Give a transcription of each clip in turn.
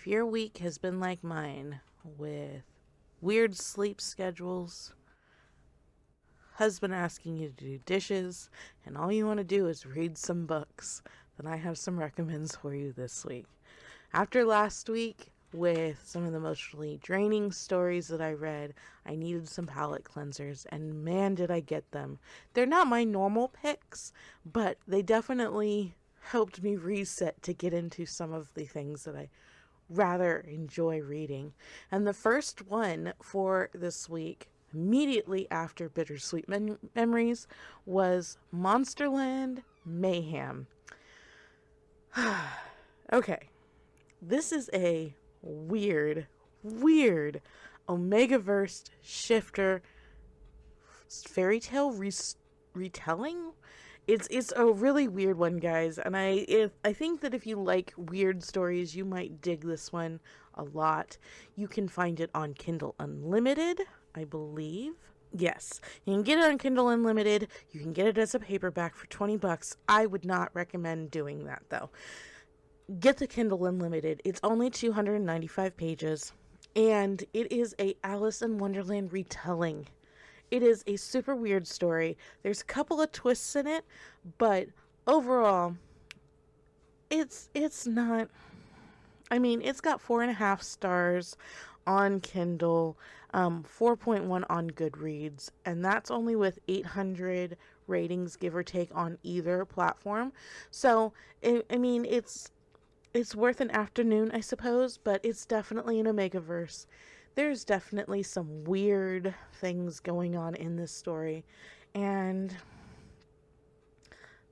If your week has been like mine, with weird sleep schedules, husband asking you to do dishes, and all you want to do is read some books, then I have some recommends for you this week. After last week, with some of the emotionally draining stories that I read, I needed some palate cleansers, and man, did I get them. They're not my normal picks, but they definitely helped me reset to get into some of the things that I rather enjoy reading. And the first one for this week, immediately after Bittersweet Memories, was Monsterland Mayhem. Okay, this is a weird Omegaverse shifter fairy tale retelling. It's a really weird one, guys, and I think that if you like weird stories, you might dig this one a lot. You can find it on Kindle Unlimited, I believe. Yes, you can get it on Kindle Unlimited. You can get it as a paperback for $20. I would not recommend doing that, though. Get the Kindle Unlimited. It's only 295 pages, and it is a Alice in Wonderland retelling. It is a super weird story. There's a couple of twists in it, but overall, it's not. I mean, it's got 4.5 stars on Kindle, 4.1 on Goodreads, and that's only with 800 ratings, give or take, on either platform. So, I mean, it's worth an afternoon, I suppose, but it's definitely an Omegaverse. There's definitely some weird things going on in this story, and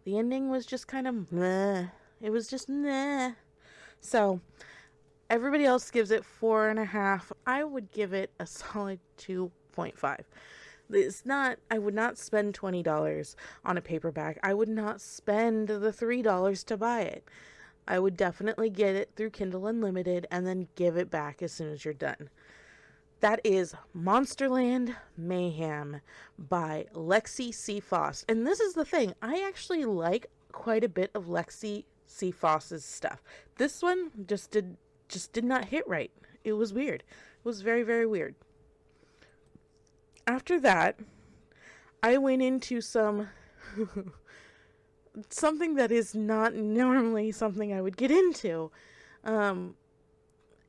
the ending was just kind of meh. It was just meh. So, everybody else gives it 4.5. I would give it a solid 2.5. It's not, I would not spend $20 on a paperback. I would not spend the $3 to buy it. I would definitely get it through Kindle Unlimited and then give it back as soon as you're done. That is Monsterland Mayhem by Lexi C. Foss. And this is the thing, I actually like quite a bit of Lexi C. Foss's stuff. This one just did not hit right. It was weird. It was very, very weird. After that, I went into something that is not normally something I would get into.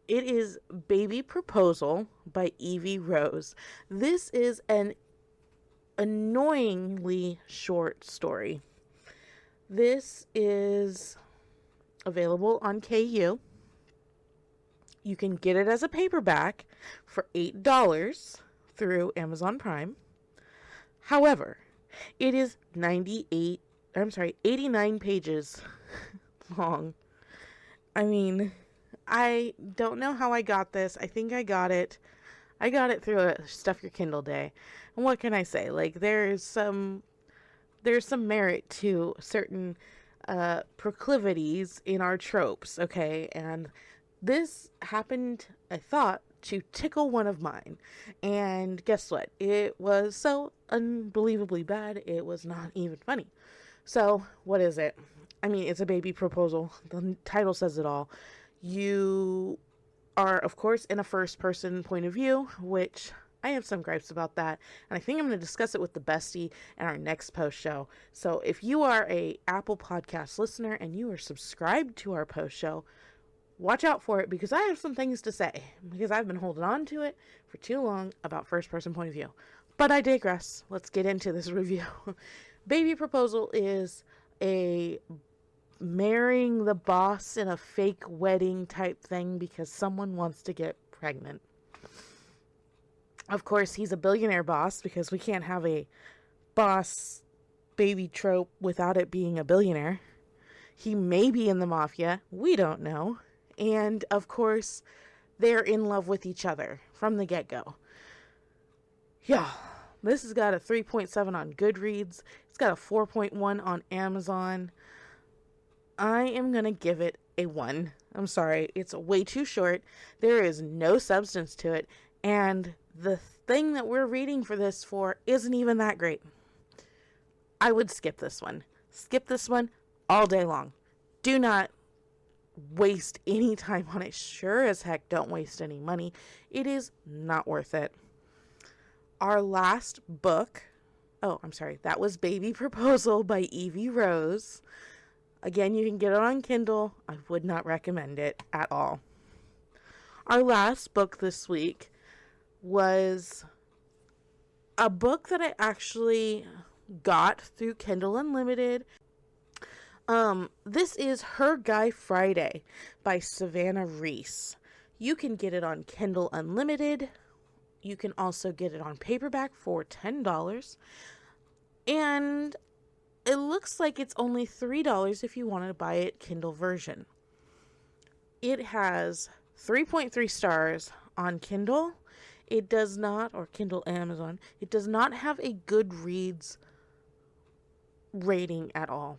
It is Baby Proposal by Evie Rose. This is an annoyingly short story. This is available on KU. You can get it as a paperback for $8 through Amazon Prime. However, it is 89 pages long. I mean, I don't know how I got this. I think I got it through a Stuff Your Kindle day. And what can I say? Like, there's some merit to certain proclivities in our tropes, okay? And this happened, I thought, to tickle one of mine. And guess what? It was so unbelievably bad, it was not even funny. So, what is it? I mean, it's a baby proposal. The title says it all. You are, of course, in a first-person point of view, which I have some gripes about that, and I think I'm going to discuss it with the bestie in our next post show. So if you are a Apple Podcast listener and you are subscribed to our post show, watch out for it, because I have some things to say, because I've been holding on to it for too long about first-person point of view. But I digress. Let's get into this review. Baby Proposal is a marrying the boss in a fake wedding type thing because someone wants to get pregnant. Of course, he's a billionaire boss, because we can't have a boss baby trope without it being a billionaire. He may be in the mafia. We don't know. And, of course, they're in love with each other from the get-go. Yeah, this has got a 3.7 on Goodreads. It's got a 4.1 on Amazon. I am going to give it a 1. I'm sorry, it's way too short. There is no substance to it. And the thing that we're reading for this for isn't even that great. I would skip this one. Skip this one all day long. Do not waste any time on it. Sure as heck don't waste any money. It is not worth it. Our last book, that was Baby Proposal by Evie Rose. Again, you can get it on Kindle. I would not recommend it at all. Our last book this week was a book that I actually got through Kindle Unlimited. This is Her Guy Friday by Savannah Reese. You can get it on Kindle Unlimited. You can also get it on paperback for $10. And it looks like it's only $3 if you want to buy it Kindle version. It has 3.3 stars on Kindle. It does not, or Kindle Amazon, it does not have a Goodreads rating at all.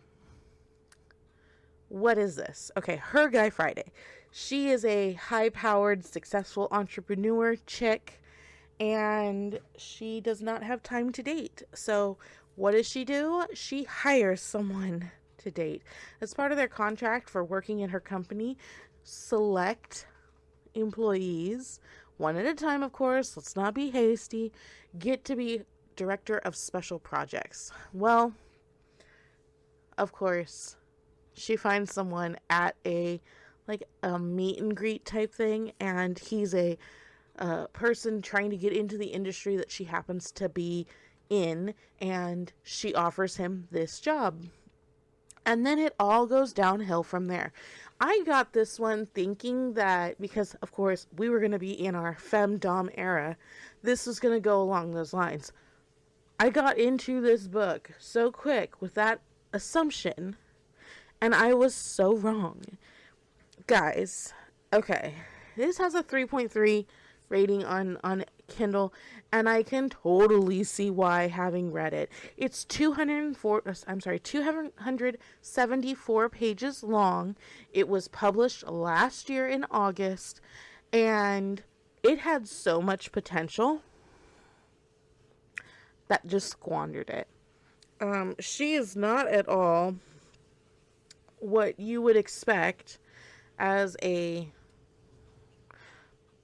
What is this? Okay, Her Guy Friday. She is a high-powered, successful entrepreneur chick, and she does not have time to date. So what does she do? She hires someone to date. As part of their contract for working in her company, select employees, one at a time, of course, let's not be hasty, get to be director of special projects. Well, of course, she finds someone at a meet and greet type thing, and he's a person trying to get into the industry that she happens to be in, and she offers him this job. And then it all goes downhill from there. I got this one thinking that, because of course we were going to be in our femdom era, this was going to go along those lines. I got into this book so quick with that assumption, and I was so wrong. Guys, okay, this has a 3.3 rating on Kindle, and I can totally see why, having read it. It's 274 pages long. It was published last year in August, and it had so much potential that just squandered it. She is not at all what you would expect as a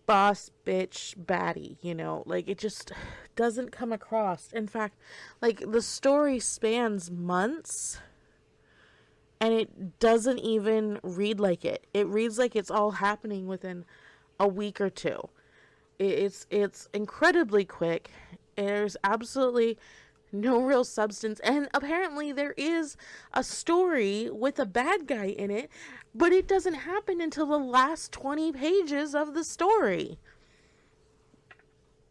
boss bitch baddie, it just doesn't come across. In fact, the story spans months, and it doesn't even read like it. It reads like it's all happening within a week or two. It's incredibly quick. There's absolutely no real substance, and apparently there is a story with a bad guy in it, but it doesn't happen until the last 20 pages of the story.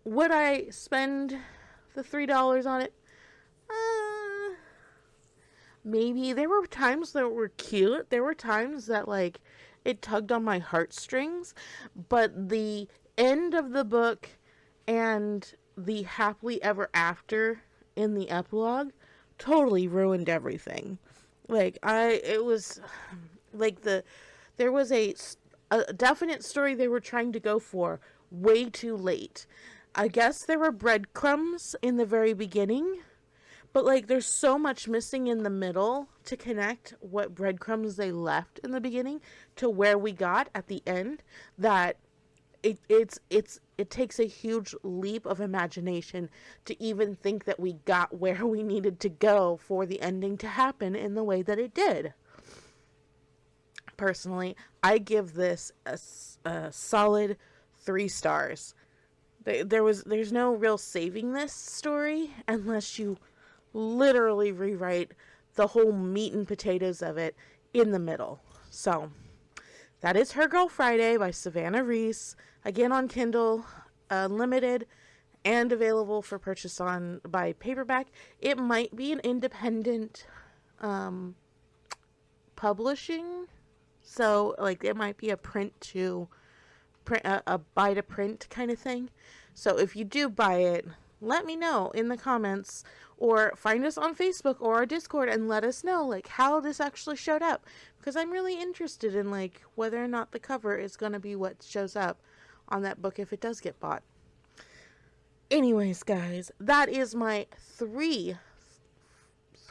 Would I spend the $3 on it? Maybe. There were times that were cute. There were times that it tugged on my heartstrings, but the end of the book and the happily ever after in the epilogue totally ruined everything. There was a definite story they were trying to go for way too late. I guess there were breadcrumbs in the very beginning, but there's so much missing in the middle to connect what breadcrumbs they left in the beginning to where we got at the end, that it takes a huge leap of imagination to even think that we got where we needed to go for the ending to happen in the way that it did. Personally, I give this a solid 3 stars. There's no real saving this story unless you literally rewrite the whole meat and potatoes of it in the middle. So that is Her Girl Friday by Savannah Reese. Again, on Kindle Unlimited and available for purchase by paperback. It might be an independent publishing, so it might be a buy to print kind of thing. So if you do buy it, let me know in the comments, or find us on Facebook or our Discord and let us know how this actually showed up, because I'm really interested in whether or not the cover is going to be what shows up on that book if it does get bought. Anyways, guys, that is my three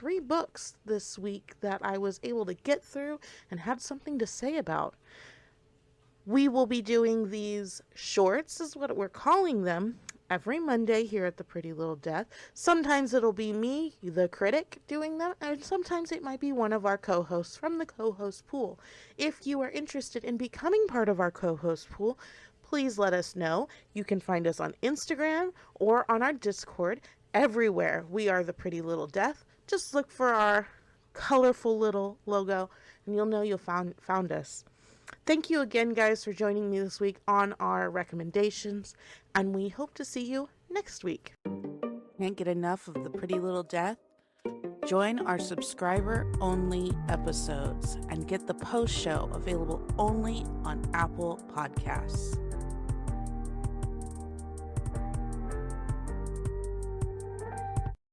3 books this week that I was able to get through and had something to say about. We will be doing these shorts, is what we're calling them, every Monday here at the Pretty Little Death. Sometimes it'll be me, the critic, doing them, and sometimes it might be one of our co-hosts from the co-host pool. If you are interested in becoming part of our co-host pool, please let us know. You can find us on Instagram or on our Discord. Everywhere we are the Pretty Little Death. Just look for our colorful little logo and you'll know you'll found us. Thank you again, guys, for joining me this week on our recommendations, and we hope to see you next week. Can't get enough of the Pretty Little Death? Join our subscriber-only episodes and get the post show available only on Apple Podcasts.